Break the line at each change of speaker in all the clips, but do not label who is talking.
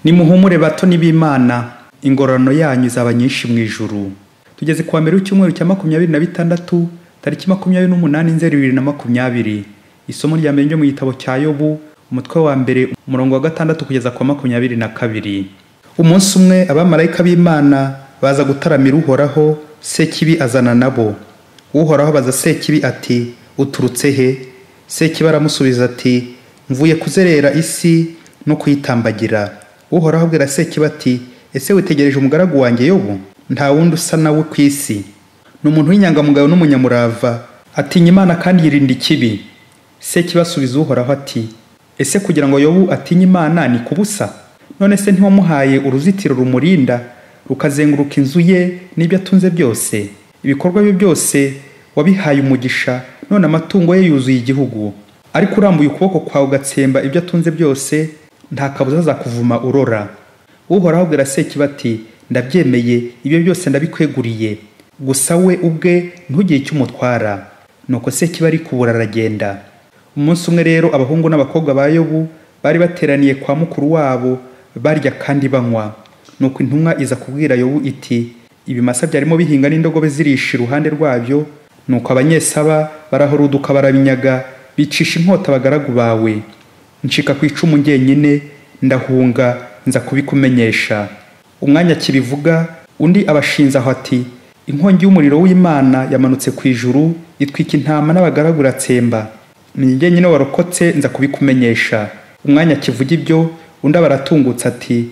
Nimuhumure bato n'ibimana, ingororano yanyu izaba nyinshi mu ijuru. Tugeze kwa mbere w'icyumweru cya 26 tariki 28 Nzeri 2020. Isomo rya mbere ryo mu gitabo cya Yobu, umutwe wa mbere umurongo wa 6 kugeza kwa 22. Umunsi umwe abamarayika b'Imana baza gutaramira Uhoraho, Sekibi azana nabo. Uhoraho baza Sekibi ati, uturutse he? Sekibi aramusubiza ati, mvuye kuzerera isi no kuyitambagira. Uhoraho abwira Sekibi ati, ese witegereje umugaragu wanjye Yobu? Nta wundi usa nawe ku isi. Ni umuntu w'inyangamugayo n'umunyamurava, atinya Imana kandi yirinda ikibi. Sekibi asubiza Uhoraho ati, ese kugira ngo Yobu atinye Imana ni kubusa? None se ntiwamuhaye uruzitiro rumurinda, rukazenguruka inzu ye n'ibyo atunze byose? Ibikorwa bye byose wabihaye umugisha, none amatungo ye yuzuye igihugu. Ariko urambuye ukuboko kwawe ugatsemba ibyo atunze byose, nta kabuza azakuvuma urora. Uhoraho abwira Sekibi ati, ndabyemeye, ibyo byose ndabikweguriye, gusa we ubwe ntugire icyo umutwara. Nuko Sekibi ari kubura aragenda. Umunsi umwe rero abahungu n'abakobwa ba Yobu bari bateraniye kwa mukuru wabo, barya kandi banywa. Nuko intumwa iza kubwira Yobu iti, ibimasa byarimo bihinga n'indogobe zirisha iruhande rwabyo. Nuko abanyesaba barahuruduka barabinyaga, bicisha inkota abagaragu bawe. Ncika ku icumu njyenyine, ndahunga nza kubikumenyesha. Umwanya kibivuga, undi abashinza aho ati, inkongi y'umuriro w'Imana yamanutse ku ijuru, itwika intama n'abagaragu iratsemba. Ni njyenyine warokotse nza kubikumenyesha. Umwanya kivuga ibyo, undi abaratungutse ati,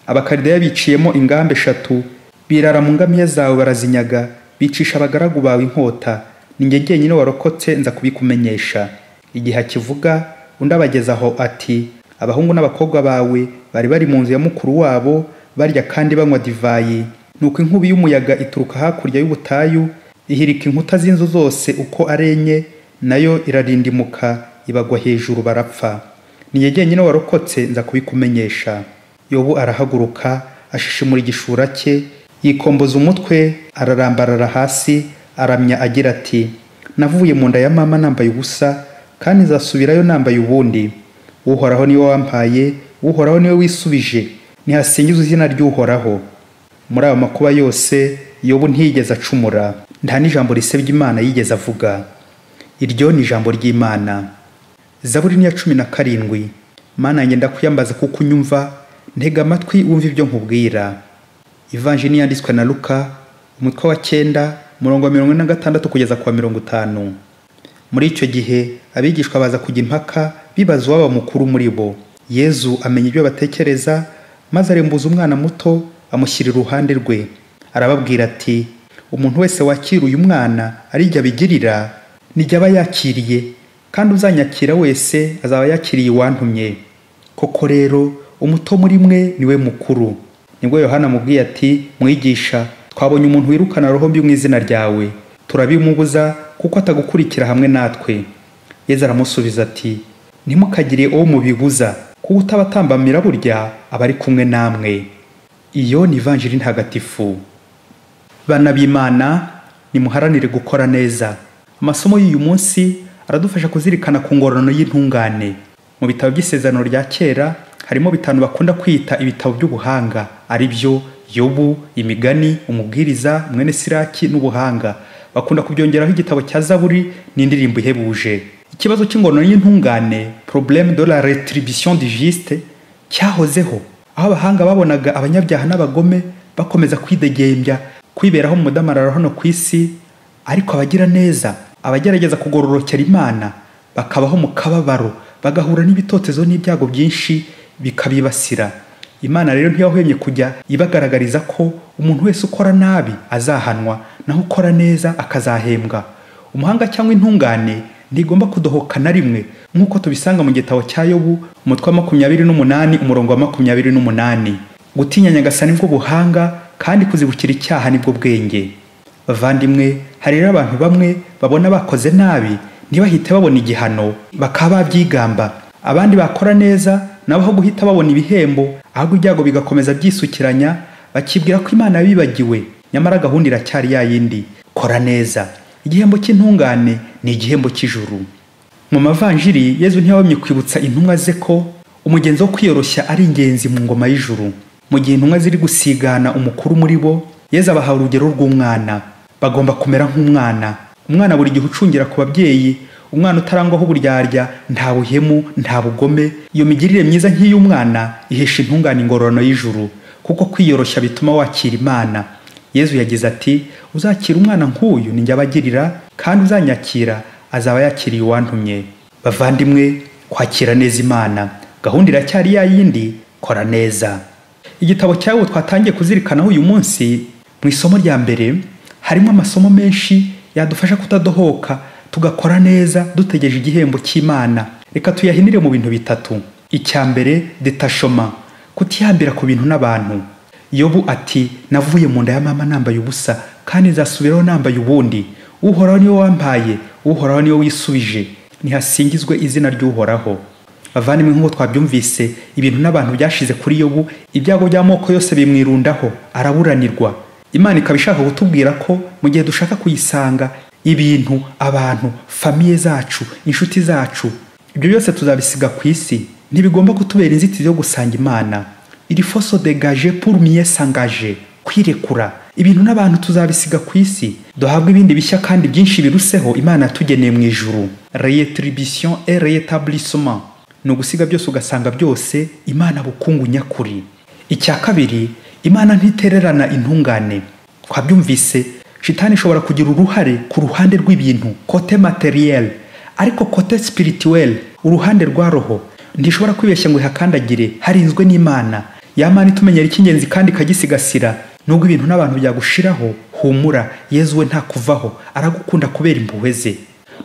Abakalideya biciyemo ingamba 3, birara mu ngamiya zawe barazinyaga, bicisha abagaragu bawe inkota. Ni njyenyine warokotse nza kubikumenyesha. Igihe kivuga, undi abagezaho ati, abahungu n'abakobwa bawe bari mu nzu ya mukuru wabo, barya kandi banywa divayi. Nuko inkubi y'umuyaga ituruka hakurya y'ubutayu, ihirika inkuta z'inzu zose uko arenye, nayo irarindimuka ibagwa hejuru barapfa. Ni njyenyine warokotse nza kubikumenyesha. Yobu arahaguruka, ashishimura igishura cye, yikomboza umutwe, ararambarara hasi, aramya agira ati, navuye mu nda ya mama nambaye ubusa, kandi nzasubirayo nambaye ubundi. Uhoraho niwe wampaye, Uhoraho niwe wisubije, nihasingizwe izina ry'Uhoraho. Muri ayo makuba yose Yobu ntiyigeze acumura, nta n'ijambo risebya Imana yigeze avuga. Iryo ni ijambo ry'Imana. Zaburi ni ya 17. Mana yanjye ndakuyambaza kuko unyumva, ntega amatwi wumva ibyo nkubwira. Ivanjili yanditswe na Luka, umutwe wa 9, umurongo wa 46 kugeza kwa 50. Muri icyo gihe abigishwa baza kujya impaka, bibaza uwaba mukuru muri bo. Yezu amenya ibyo batekereza, maze arembuza umwana muto, amushyira iruhande rwe. Arababwira ati, umuntu wese wakira uyu mwana arijya bigirira, nijya aba yakiriye, kandi uzanyakira wese azaba yakiriye uwantumye. Koko rero umuto muri mwe niwe mukuru. Nibwo Yohana amubwiye ati, mwigisha, twabonye umuntu wirukana roho mbi mu izina ryawe, turabimubuza kuko atagukurikira hamwe natwe. Yezu aramusubiza ati, ntimukagire uwo mubibuza, kuko utabatambamira burya aba ari kumwe namwe. Iyo ni Ivanjili ntagatifu. Bana b'Imana, nimuharanire gukora neza. Amasomo y'uyu munsi aradufasha kuzirikana ku ngororano y'intungane. Mu bitabo by'isezerano rya kera harimo 5 bakunda kwita ibitabo by'ubuhanga, ari byo Yobu, Imigani, Umubwiriza, Mwene Siraki n'Ubuhanga. Bakunda kubyongeraho igitabo cya Zaburi n'indirimbo ihebuje. Ikibazo cy'ingororano y'intungane, problème de la rétribution du juste, cyahozeho aho abahanga babonaga abanyabyaha n'abagome bakomeza kwidegembya, kwiberaho mu mudamararo hano ku isi, ariko abagira neza, abagerageza kugororokera Imana, bakabaho mu kababaro, bagahura n'ibitotezo n'ibyago byinshi bikabibasira. Imana rero ntiyahwemye kujya ibagaragariza ko umuntu wese ukora nabi azahanwa, naho ukora neza akazahembwa. Umuhanga cyangwa intungane ntigomba kudohoka na rimwe, nk'uko tubisanga mu gitabo cya Yobu, umutwe wa 28, umurongo wa 28. Gutinya Nyagasani nibwo buhanga, kandi kuzibukira icyaha nibwo bwenge. Bavandimwe, hari rero abantu bamwe babona bakoze nabi, ntibahite babona igihano, bakaba babyigamba. Abandi bakora neza, nabo aho guhita babona ibihembo, ahubwo ibyago bigakomeza byisukiranya, bakibwira ko Imana yabibagiwe, nyamara gahunda iracyari yayindi, kora neza. Igihembo cy'intungane ni igihembo cy'ijuru. Mu mavanjiri Yezu ntiyabamye kwibutsa intumwa ze ko umugenzo wo kwiyoroshya ari ingenzi mu ngoma y'ijuru. Mu gihe intumwa ziri gusigana umukuru muri bo, Yesu abaha urugero rw'umwana. Bagomba kumera nk'umwana. Umwana buri gihe ucungira ku babyeyi, umwana utarangwaho uburyarya, nta buhemu, nta bugome. Iyo migirire myiza nk'iy'umwana ihesha intungane ingororano y'ijuru, kuko kwiyoroshya bituma wakira Imana. Yesu yagize ati, uzakira umwana nk'uyu ninjye abagirira, kandi uzanyakira azaba yakiriye uwantumye. Bavandimwe, kwakira neza Imana, gahunda iracyari ya yindi, kora neza. Igitabo cyawe twatangiye kuzirikanaho uyu munsi, mu isomo rya mbere harimo amasomo menshi yadufasha kutadohoka, tugakora neza dutegereje igihembo cy'Imana. Reka tuyahinire mu bintu bitatu. Icya mbere, detachement, kutihambira ku bintu n'abantu. Yobu ati, navuye mu nda ya mama nambaye ubusa, kandi nzasubiraho nambaye ubundi. Uhoraho niwe wampaye, Uhoraho niwe wisubije. Nihasingizwe izina ry'Uhoraho. Bavandimwe, nk'uko twabyumvise, ibintu n'abantu byashize kuri Yobu, ibyago by'amoko yose bimwirundaho, araburanirwa. Imana ikaba ishaka kutubwira ko mu gihe dushaka kuyisanga, ibintu, abantu, famiye zacu, inshuti zacu, ibyo byose tuzabisiga ku isi. Ntibigomba kutubera inzitizi yo gusanga Imana. Il faut se dégager pour mieux s'engager. Kwirekura. Ibintu n'abantu tuzabisiga ku isi, duhabwa ibindi bishya kandi byinshi biruseho Imana yatugeneye mu ijuru. Rétribution et rétablissement. Ni ugusiga byose ugasanga byose Imana bukungu nyakuri. Icya kabiri, Imana ntitererana intungane. Twabyumvise, Shitani ishobora kugira uruhare ku ruhande rw'ibintu, côté matériel, ariko côté spirituel, uruhande rwa roho, ntishobora kwibeshya ngo ihakandagire, harinzwe n'Imana. Ya Mana itumenyera icy'ingenzi kandi ikagisigasira. Nubwo ibintu n'abantu byagushiraho, humura, Yesu we nta kuvaho, aragukunda kubera impuhwe ze.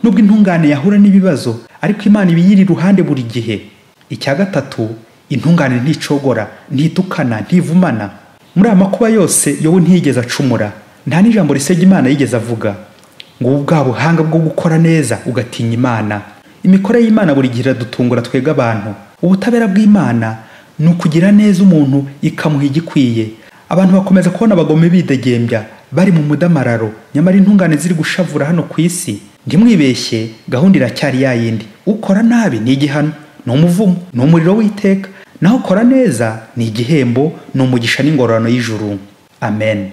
Nubwo intungane yahura n'ibibazo, ariko Imana ibiyiri ruhande buri gihe. Icya gatatu, intungane nticogora, ntitukana, ntivumana. Muri amakuba yose Yobu ntiyigeze acumura. Nta n'ijambo risebya Imana yigeze avuga. Ngo ubwa buhanga bwo gukora neza ugatinya Imana. Imikorere y'Imana buri gihe iradutungura twebwe abantu. Ubutabera bw'Imana ni ukugira neza umuntu ikamuha igikwiye. Abantu bakomeza kubona abagome bidegembya, bari mu mudamararo, nyamara intungane ziri gushavura hano ku isi. Ntimwibeshye, gahunda iracyari ya yindi. Ukora nabi ni igihano, ni umuvumo, ni umuriro w'iteka. Naho ukora neza ni igihembo, ni umugisha n'ingororano y'ijuru. Amen.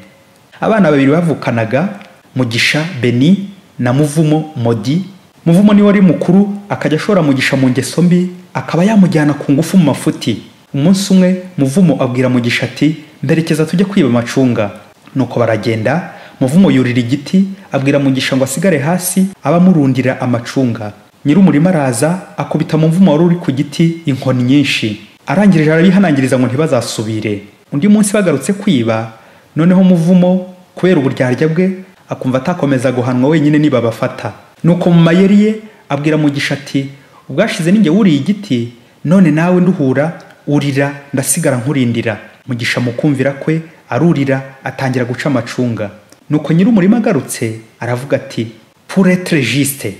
Abana babiri bavukanaga, Mugisha Beni na Muvumo Modi. Muvumo niwe wari mukuru, akajya ashora Mugisha mu ngeso mbi, akaba yamujyana ku ngufu mu mafuti. Umunsi umwe Muvumo abwira Mugisha ati, mberekeza tujye kwiba amacunga. Nuko baragenda, Muvumo yurira igiti, abwira Mugisha ngo asigare hasi, abamurundira amacunga. Nyir'umurima araza, akubita Muvumo wari uri ku giti inkoni nyinshi. Arangirije arabihanangiriza ngo ntibazasubire. Undi munsi bagarutse kwiba, noneho Muvumo kubera uburyarya bwe akumva atakomeza guhanwa wenyine niba bafata. Nuko mu mayeri ye abwira Mugisha ati, ubwashize ninjye wuriye igiti, none nawe nduhura urira ndasigara nkurindira. Mugisha mukumvira kwe arurira atangira guca amacunga. Nuko nyir'umurima agarutse aravuga ati, pour être juste,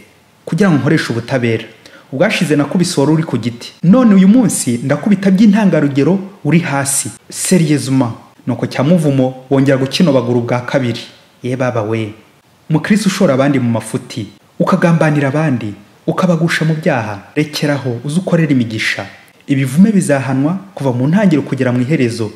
kugira ngo nkoreshe ubutabera, ubwashize nakubise wari uri ku giti, none uyu munsi ndakubita by'intangarugero uri hasi. Sérieusement. Nuko cya Muvumo wongera gukinobagura ubwa kabiri. Ye baba we, Mukristo ushora abandi mu mafuti, ukagambanira abandi, ukabagusha mu byaha, rekeraho uzukorera imigisha. Ibivume bizahanwa kuva mu ntangiro kugera mu iherezo.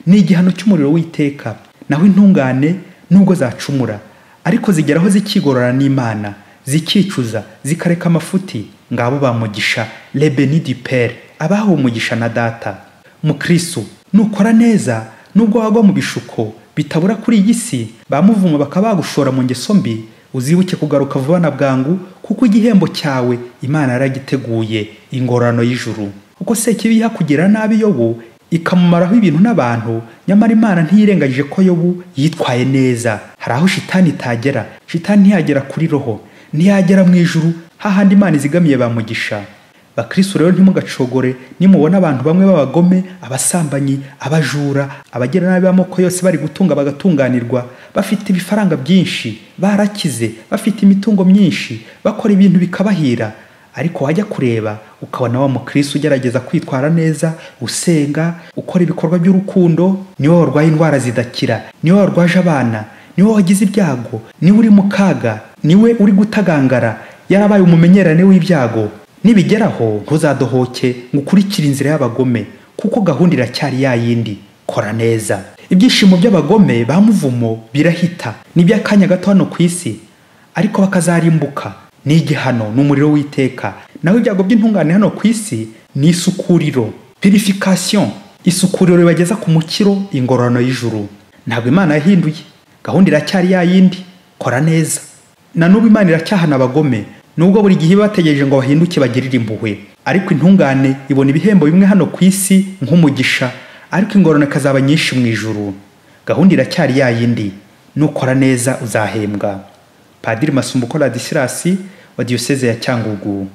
Ni igihano cy'umuriro w'iteka. Naho intungane nubwo zacumura, ariko zigeraho zikigorora n'Imana, zikicuza, zikareka amafuti. Ngabo ba Mugisha, les bénis du Père, abaho umugisha na Data. Mukristo, nukora neza, nubwo wagwa mu bishuko bitabura kuri iyi si, ba Muvumo bakabagushora mu ngeso mbi, uzibuke kugaruka vuba na bwangu, kuko igihembo cyawe Imana yaragiteguye, ingororano y'ijuru. Uko Sekibi yakugira nabi Yobu, ikamumaraho ibintu n'abantu, nyamara Imana ntiyirengagije ko Yobu yitwaye neza. Hari aho Shitani itagera. Shitani ntiyagera kuri roho, ntiyagera mu ijuru, hahandi Imana izigamiye ba Mugisha. Bakristo rero ntimugacogore nimubona abantu bamwe b'abagome, abasambanyi, abajura, abagira nabi b'amoko yose bari gutunga bagatunganirwa, bafite ibifaranga byinshi, barakize, bafite imitungo myinshi, bakora ibintu bikabahira. Ariko wajya kureba ukabona wa Mukristo ugerageza kwitwara neza, usenga, ukora ibikorwa by'urukundo, niwe warwaye indwara zidakira, niwe warwaje abana, niwe wagize ibyago, niwe uri mu kaga, niwe uri gutagangara, yarabaye umumenyerane w'ibyago. nibigeraho ntuzadohoke ngo ukurikire inzira y'abagome, kuko gahunda iracyari yayindi. Kora neza. Ibyishimo by'abagome ba muvumo birahita, n'iby'akanya gato hano ku isi, ariko bakazarimbuka ni igihano n'umuriro w'iteka. Naho ibyago by'intungane hano ku isi ni isukuriro, purification, isukuriro ribageza ku mukiro, ingororano y'ijuru. Ntabwo Imana yahinduye, gahunda iracyari yayindi. Kora neza. Na n'ubu Imana iracyahana abagome, nubwo buri gihe bategereje ngo bahinduke bagirire impuhwe. Ariko intungane ibona ibihembo bimwe hano ku isi nk'umugisha, ariko ingororano ikazaba nyinshi mu ijuru. Gahunda iracyari yayindi, nukora neza uzahembwa. Padiri Masumbuko Ladislas wa Diyoseze ya Cyangugu.